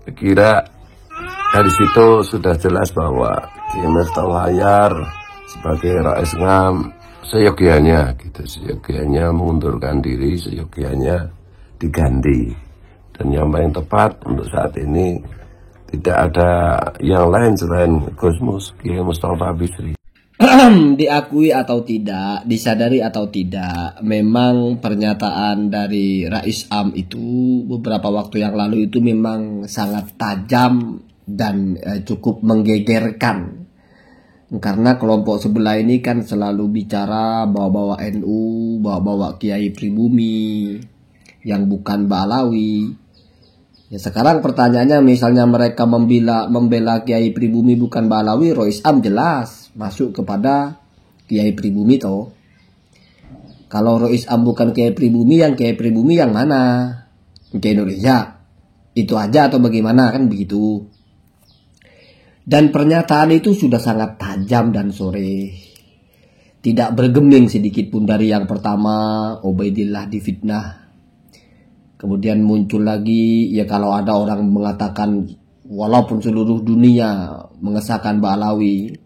Saya kira dari situ sudah jelas bahwa Kiai Miftahul Hayar sebagai Rais Ngam seyogianya gitu, seyogianya mengundurkan diri, seyogianya diganti. Dan yang paling tepat untuk saat ini tidak ada yang lain selain Gus Mus, Kiai Mustafa Bisri. Diakui atau tidak, disadari atau tidak, memang pernyataan dari Rais Am itu beberapa waktu yang lalu itu memang sangat tajam dan cukup menggegerkan. Karena kelompok sebelah ini kan selalu bicara bawa-bawa NU, bawa-bawa Kiai Pribumi yang bukan Ba'alawi. Ya sekarang pertanyaannya, misalnya mereka membela Kiai Pribumi bukan Ba'alawi, Rais Am jelas masuk kepada Kiai Pribumi toh. Kalau Rais Am bukan Kiai Pribumi, yang Kiai Pribumi yang mana? Kiai Indonesia. Itu aja atau bagaimana, kan begitu. Dan pernyataan itu sudah sangat tajam dan sore. Tidak bergeming sedikit pun dari yang pertama, Ubaidillah difitnah. Kemudian muncul lagi, ya kalau ada orang mengatakan walaupun seluruh dunia mengesahkan Ba'alawi,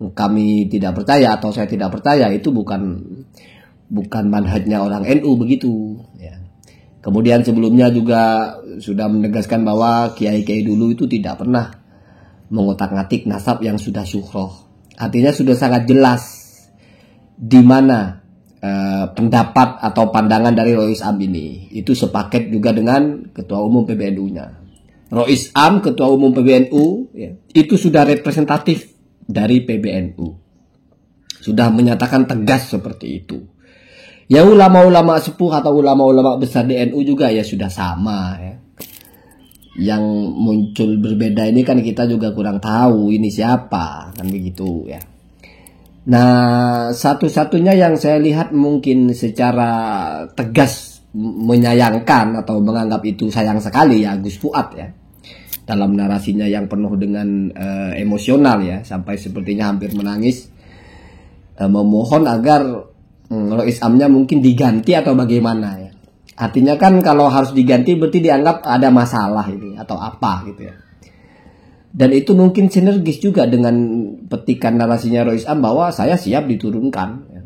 kami tidak percaya atau saya tidak percaya, itu bukan manhajnya orang NU begitu. Ya. Kemudian sebelumnya juga sudah menegaskan bahwa kiai-kiai dulu itu tidak pernah mengotak-ngatik nasab yang sudah syuhroh. Artinya sudah sangat jelas di mana pendapat atau pandangan dari Rais Am ini. Itu sepaket juga dengan Ketua Umum PBNU-nya. Rais Am, Ketua Umum PBNU, ya, itu sudah representatif dari PBNU. Sudah menyatakan tegas seperti itu. Ya ulama-ulama sepuh atau ulama-ulama besar di NU juga ya sudah sama ya. Yang muncul berbeda ini kan kita juga kurang tahu ini siapa, kan begitu ya. Nah, satu-satunya yang saya lihat mungkin secara tegas menyayangkan atau menganggap itu sayang sekali ya Gus Fuad ya. Dalam narasinya yang penuh dengan emosional ya, sampai sepertinya hampir menangis, memohon agar Rais Amnya mungkin diganti atau bagaimana ya. Artinya kan kalau harus diganti berarti dianggap ada masalah ini atau apa gitu ya. Dan itu mungkin sinergis juga dengan petikan narasinya Rais Am bahwa saya siap diturunkan ya.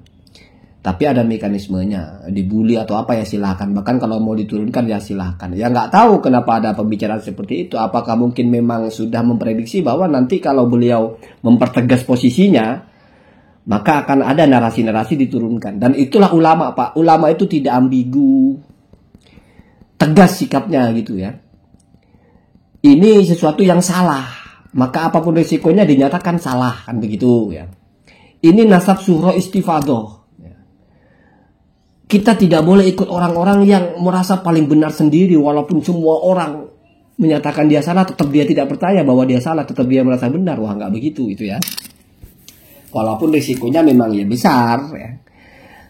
Tapi ada mekanismenya, dibully atau apa ya silahkan. Bahkan kalau mau diturunkan ya silahkan. Ya nggak tahu kenapa ada pembicaraan seperti itu. Apakah mungkin memang sudah memprediksi bahwa nanti kalau beliau mempertegas posisinya, maka akan ada narasi-narasi diturunkan. Dan itulah ulama Pak. Ulama itu tidak ambigu, tegas sikapnya gitu ya. Ini sesuatu yang salah, maka apapun risikonya dinyatakan salah, kan begitu ya. Ini nasab surah istifadoh. Kita tidak boleh ikut orang-orang yang merasa paling benar sendiri, walaupun semua orang menyatakan dia salah, tetap dia tidak percaya bahwa dia salah, tetap dia merasa benar. Wah, nggak begitu itu ya. Walaupun risikonya memang ya besar ya.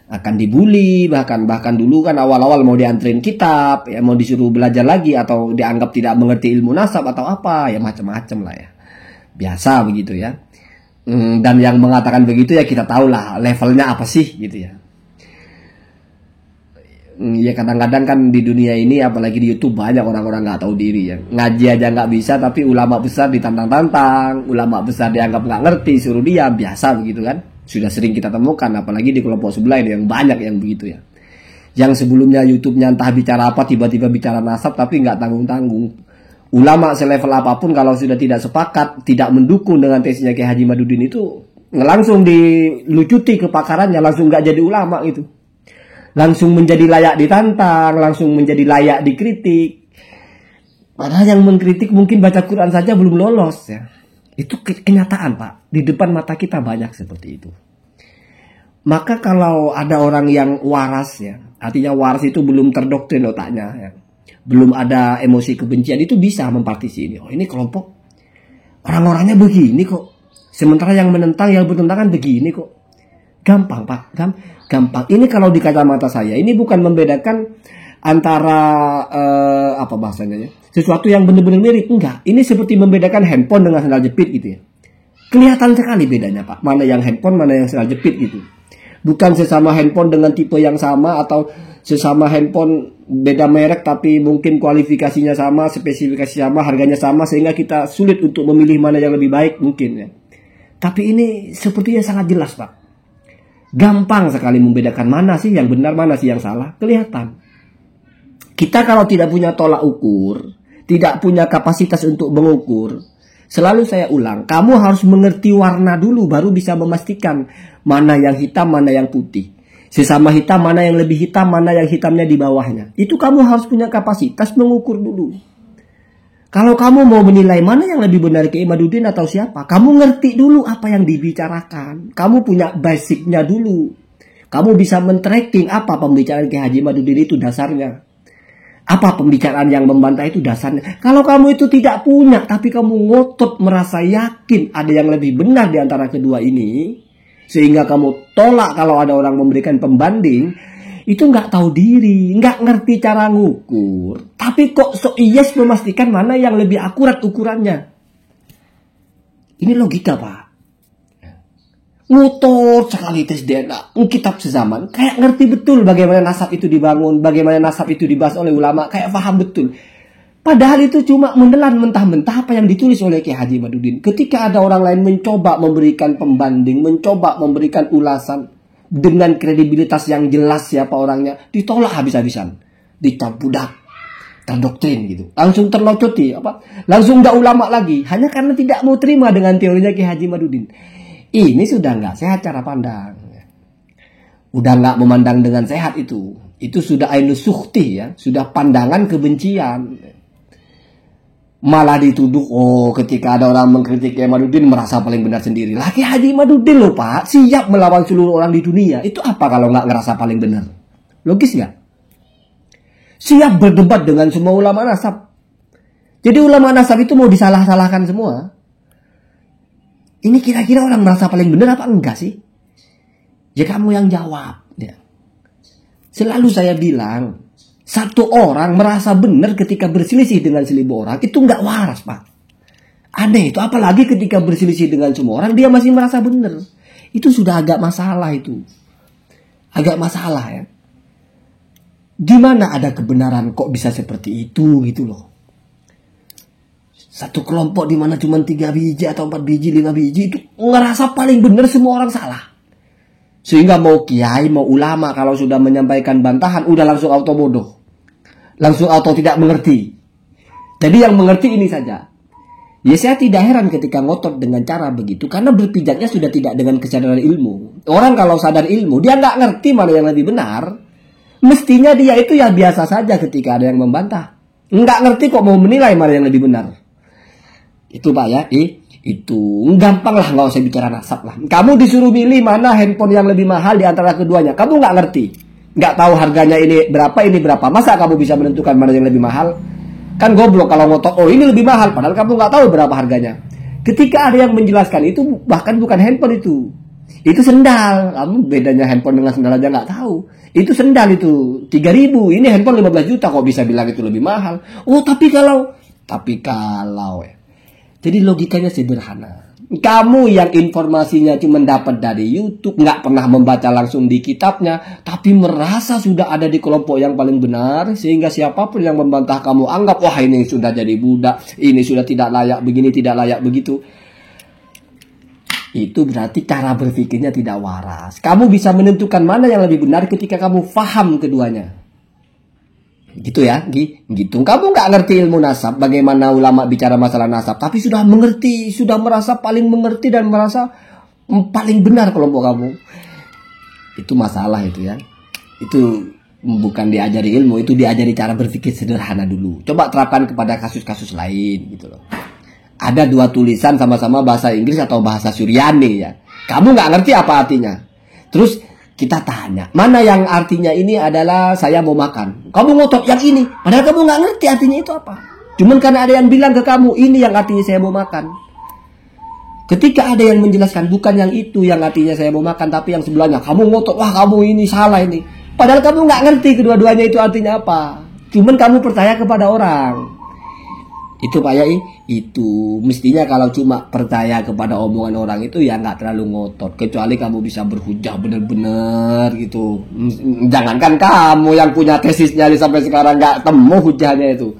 Akan dibully, bahkan dulu kan awal-awal mau dianterin kitab, ya mau disuruh belajar lagi atau dianggap tidak mengerti ilmu nasab atau apa, ya macam-macam lah ya. Biasa begitu ya. Dan yang mengatakan begitu ya kita tahu lah levelnya apa sih gitu ya. Ya kadang-kadang kan di dunia ini apalagi di YouTube banyak orang-orang nggak tahu diri ya. Ngaji aja nggak bisa tapi ulama besar ditantang-tantang, ulama besar dianggap nggak ngerti, suruh diam, biasa begitu kan. Sudah sering kita temukan apalagi di kelompok sebelah ini yang banyak yang begitu ya. Yang sebelumnya YouTube-nya entah bicara apa tiba-tiba bicara nasab tapi nggak tanggung-tanggung. Ulama selevel apapun kalau sudah tidak sepakat, tidak mendukung dengan tesisnya Kiai Haji Madudin itu langsung dilucuti kepakarannya, langsung nggak jadi ulama gitu. Langsung menjadi layak ditantang, langsung menjadi layak dikritik. Padahal yang mengkritik mungkin baca Quran saja belum lolos ya. Itu kenyataan Pak. Di depan mata kita banyak seperti itu. Maka kalau ada orang yang waras ya, artinya waras itu belum terdoktrin otaknya ya. Belum ada emosi kebencian, itu bisa mempartisi ini. Oh ini kelompok orang-orangnya begini kok. Sementara yang menentang, yang bertentangan begini kok. Gampang Pak, gampang. Ini kalau di kacamata saya, ini bukan membedakan antara apa bahasanya ya, sesuatu yang benar-benar mirip, enggak. Ini seperti membedakan handphone dengan sandal jepit gitu ya. Kelihatan sekali bedanya Pak, mana yang handphone, mana yang sandal jepit gitu. Bukan sesama handphone dengan tipe yang sama atau sesama handphone beda merek tapi mungkin kualifikasinya sama, spesifikasi sama, harganya sama, sehingga kita sulit untuk memilih mana yang lebih baik mungkin ya. Tapi ini sepertinya sangat jelas, Pak. Gampang sekali membedakan mana sih yang benar, mana sih yang salah. Kelihatan. Kita kalau tidak punya tolak ukur, tidak punya kapasitas untuk mengukur, selalu saya ulang, kamu harus mengerti warna dulu baru bisa memastikan mana yang hitam, mana yang putih. Sesama hitam, mana yang lebih hitam, mana yang hitamnya di bawahnya. Itu kamu harus punya kapasitas mengukur dulu. Kalau kamu mau menilai mana yang lebih benar, Kiai Imaduddin atau siapa, kamu ngerti dulu apa yang dibicarakan. Kamu punya basicnya dulu. Kamu bisa men-tracking apa pembicaraan Kiai Haji Imaduddin itu dasarnya. Apa pembicaraan yang membantah itu dasarnya. Kalau kamu itu tidak punya, tapi kamu ngotot merasa yakin ada yang lebih benar di antara kedua ini, sehingga kamu tolak kalau ada orang memberikan pembanding, itu nggak tahu diri, nggak ngerti cara ngukur. Tapi kok yes memastikan mana yang lebih akurat ukurannya. Ini logika, Pak. Ngotot sekali tes DNA, kitab sezaman, kayak ngerti betul bagaimana nasab itu dibangun, bagaimana nasab itu dibahas oleh ulama, kayak paham betul. Padahal itu cuma menelan mentah-mentah apa yang ditulis oleh Kiai Haji Imaduddin. Ketika ada orang lain mencoba memberikan pembanding, mencoba memberikan ulasan dengan kredibilitas yang jelas siapa orangnya, ditolak habis-habisan, dicap budak, terdoktrin gitu, langsung terlocoti, langsung nggak ulama lagi, hanya karena tidak mau terima dengan teorinya Kiai Haji Imaduddin. Ini sudah nggak sehat cara pandang, udah nggak memandang dengan sehat itu sudah ainus sukhti ya, sudah pandangan kebencian. Malah dituduh, ketika ada orang mengkritik Kiai Imaduddin merasa paling benar sendiri. Kiai Haji Imaduddin loh, Pak, siap melawan seluruh orang di dunia. Itu apa kalau nggak ngerasa paling benar? Logis nggak? Siap berdebat dengan semua ulama nasab. Jadi ulama nasab itu mau disalah-salahkan semua. Ini kira-kira orang merasa paling benar apa enggak sih? Ya kamu yang jawab. Ya. Selalu saya bilang, satu orang merasa benar ketika berselisih dengan 1000 orang, itu nggak waras, Pak. Aneh itu, apalagi ketika berselisih dengan semua orang, dia masih merasa benar. Itu sudah agak masalah itu. Agak masalah ya. Di mana ada kebenaran kok bisa seperti itu gitu loh. Satu kelompok di mana cuma 3 biji atau 4 biji, 5 biji itu ngerasa paling benar, semua orang salah. Sehingga mau kiai, mau ulama kalau sudah menyampaikan bantahan udah langsung auto bodoh. Langsung auto tidak mengerti. Jadi yang mengerti ini saja. Ya saya tidak heran ketika ngotot dengan cara begitu, karena berpijaknya sudah tidak dengan kesadaran ilmu. Orang kalau sadar ilmu, dia nggak ngerti mana yang lebih benar. Mestinya dia itu ya biasa saja ketika ada yang membantah. Nggak ngerti kok mau menilai mana yang lebih benar. Itu Pak ya, itu gampang lah, nggak usah bicara nasab lah. Kamu disuruh milih mana handphone yang lebih mahal di antara keduanya, kamu nggak ngerti, nggak tahu harganya ini berapa, masa kamu bisa menentukan mana yang lebih mahal? Kan goblok kalau ngotot, ini lebih mahal, padahal kamu nggak tahu berapa harganya. Ketika ada yang menjelaskan itu, bahkan bukan handphone itu sendal. Kamu bedanya handphone dengan sendal aja nggak tahu. Itu sendal itu 3.000, ini handphone 15 juta, kok bisa bilang itu lebih mahal? Tapi kalau ya. Jadi logikanya sederhana. Kamu yang informasinya cuma dapat dari YouTube, nggak pernah membaca langsung di kitabnya, tapi merasa sudah ada di kelompok yang paling benar, sehingga siapapun yang membantah kamu anggap, wah ini sudah jadi budak, ini sudah tidak layak begini, tidak layak begitu. Itu berarti cara berpikirnya tidak waras. Kamu bisa menentukan mana yang lebih benar ketika kamu paham keduanya. Gitu ya, gitu. Kamu nggak ngerti ilmu nasab, bagaimana ulama bicara masalah nasab, tapi sudah mengerti, sudah merasa paling mengerti dan merasa paling benar kelompok kamu. Itu masalah itu ya. Itu bukan diajari ilmu, itu diajari cara berpikir sederhana dulu. Coba terapkan kepada kasus-kasus lain gitu loh. Ada 2 tulisan sama-sama bahasa Inggris atau bahasa Suryani ya. Kamu nggak ngerti apa artinya. Terus kita tanya, mana yang artinya ini adalah saya mau makan. Kamu ngotot yang ini, padahal kamu nggak ngerti artinya itu apa. Cuman karena ada yang bilang ke kamu, ini yang artinya saya mau makan. Ketika ada yang menjelaskan, bukan yang itu yang artinya saya mau makan, tapi yang sebelahnya, kamu ngotot, wah kamu ini salah ini. Padahal kamu nggak ngerti kedua-duanya itu artinya apa. Cuman kamu percaya kepada orang. Itu Pak Yai, itu mestinya kalau cuma percaya kepada omongan orang itu ya nggak terlalu ngotot, kecuali kamu bisa berhujah bener-bener gitu. Jangankan kamu yang punya tesisnya sampai sekarang nggak temu hujahnya itu.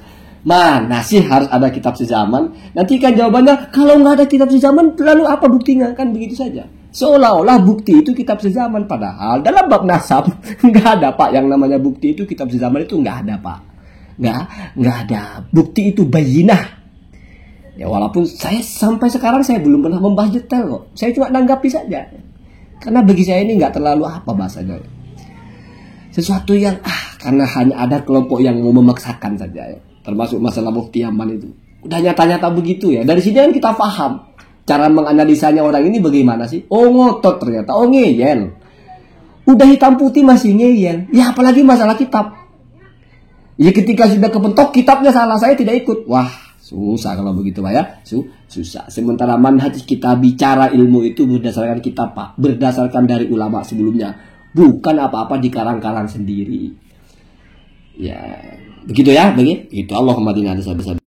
Mana sih harus ada kitab sezaman? Nanti kan jawabannya kalau nggak ada kitab sezaman lalu apa buktinya, kan begitu saja. Seolah-olah bukti itu kitab sezaman, padahal dalam bab nasab nggak ada Pak yang namanya bukti itu kitab sezaman, itu nggak ada Pak. Nggak ada bukti itu bayinah. Ya walaupun saya sampai sekarang saya belum pernah membahas detail kok. Saya cuma nanggapi saja. Karena bagi saya ini nggak terlalu apa bahasanya. Sesuatu yang karena hanya ada kelompok yang mau memaksakan saja ya. Termasuk masalah bukti aman itu. Udah nyata-nyata begitu ya. Dari sini kan kita paham cara menganalisanya orang ini bagaimana sih. Oh ngotot ternyata. Oh ngeyel. Udah hitam putih masih ngeyel. Ya apalagi masalah kitab. Ya ketika sudah kepentok kitabnya salah, saya tidak ikut. Wah, susah kalau begitu Pak ya. Susah. Sementara manhaj kita bicara ilmu itu berdasarkan kitab Pak, berdasarkan dari ulama sebelumnya, bukan apa-apa dikarang-karang sendiri. Ya, begitu ya, begitu. Allahumma